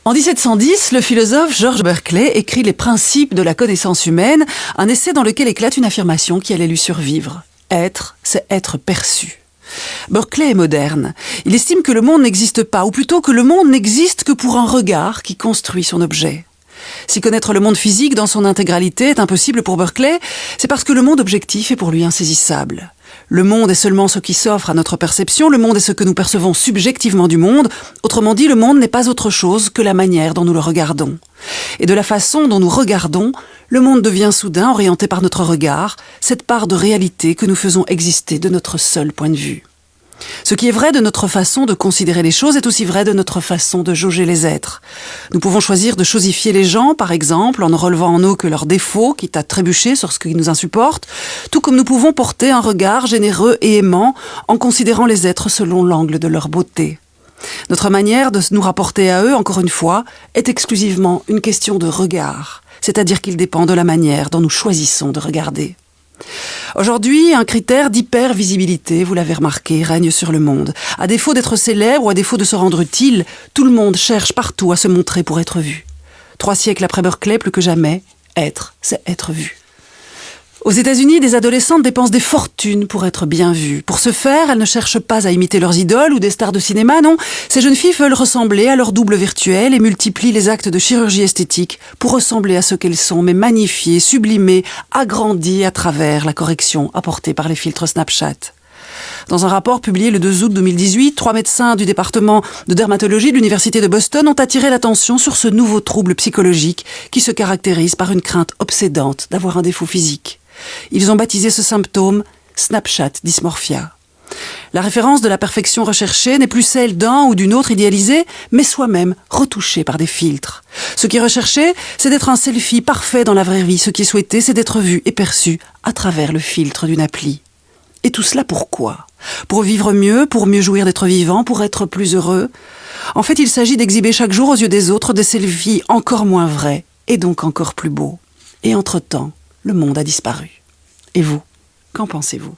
En 1710, le philosophe George Berkeley écrit Les principes de la connaissance humaine, un essai dans lequel éclate une affirmation qui allait lui survivre. Être, c'est être perçu. Berkeley est moderne. Il estime que le monde n'existe pas, ou plutôt que le monde n'existe que pour un regard qui construit son objet. Si connaître le monde physique dans son intégralité est impossible pour Berkeley, c'est parce que le monde objectif est pour lui insaisissable. Le monde est seulement ce qui s'offre à notre perception, le monde est ce que nous percevons subjectivement du monde, autrement dit, le monde n'est pas autre chose que la manière dont nous le regardons. Et de la façon dont nous regardons, le monde devient soudain orienté par notre regard, cette part de réalité que nous faisons exister de notre seul point de vue. Ce qui est vrai de notre façon de considérer les choses est aussi vrai de notre façon de jauger les êtres. Nous pouvons choisir de chosifier les gens, par exemple, en ne relevant en eux que leurs défauts, quitte à trébucher sur ce qui nous insupporte, tout comme nous pouvons porter un regard généreux et aimant en considérant les êtres selon l'angle de leur beauté. Notre manière de nous rapporter à eux, encore une fois, est exclusivement une question de regard, c'est-à-dire qu'il dépend de la manière dont nous choisissons de regarder. Aujourd'hui, un critère d'hypervisibilité, vous l'avez remarqué, règne sur le monde. À défaut d'être célèbre ou à défaut de se rendre utile, tout le monde cherche partout à se montrer pour être vu. 3 siècles après Berkeley, plus que jamais, être, c'est être vu. Aux États-Unis, des adolescentes dépensent des fortunes pour être bien vues. Pour ce faire, elles ne cherchent pas à imiter leurs idoles ou des stars de cinéma, non. Ces jeunes filles veulent ressembler à leur double virtuel et multiplient les actes de chirurgie esthétique pour ressembler à ce qu'elles sont, mais magnifiées, sublimées, agrandies à travers la correction apportée par les filtres Snapchat. Dans un rapport publié le 2 août 2018, 3 médecins du département de dermatologie de l'Université de Boston ont attiré l'attention sur ce nouveau trouble psychologique qui se caractérise par une crainte obsédante d'avoir un défaut physique. Ils ont baptisé ce symptôme Snapchat dysmorphia. La référence de la perfection recherchée n'est plus celle d'un ou d'une autre idéalisée, mais soi-même retouchée par des filtres. Ce qui est recherché, c'est d'être un selfie parfait dans la vraie vie. Ce qui est souhaité, c'est d'être vu et perçu à travers le filtre d'une appli. Et tout cela pourquoi ? Pour vivre mieux, pour mieux jouir d'être vivant, pour être plus heureux. En fait, il s'agit d'exhiber chaque jour aux yeux des autres des selfies encore moins vrais et donc encore plus beaux. Et entre-temps, le monde a disparu. Et vous, qu'en pensez-vous ?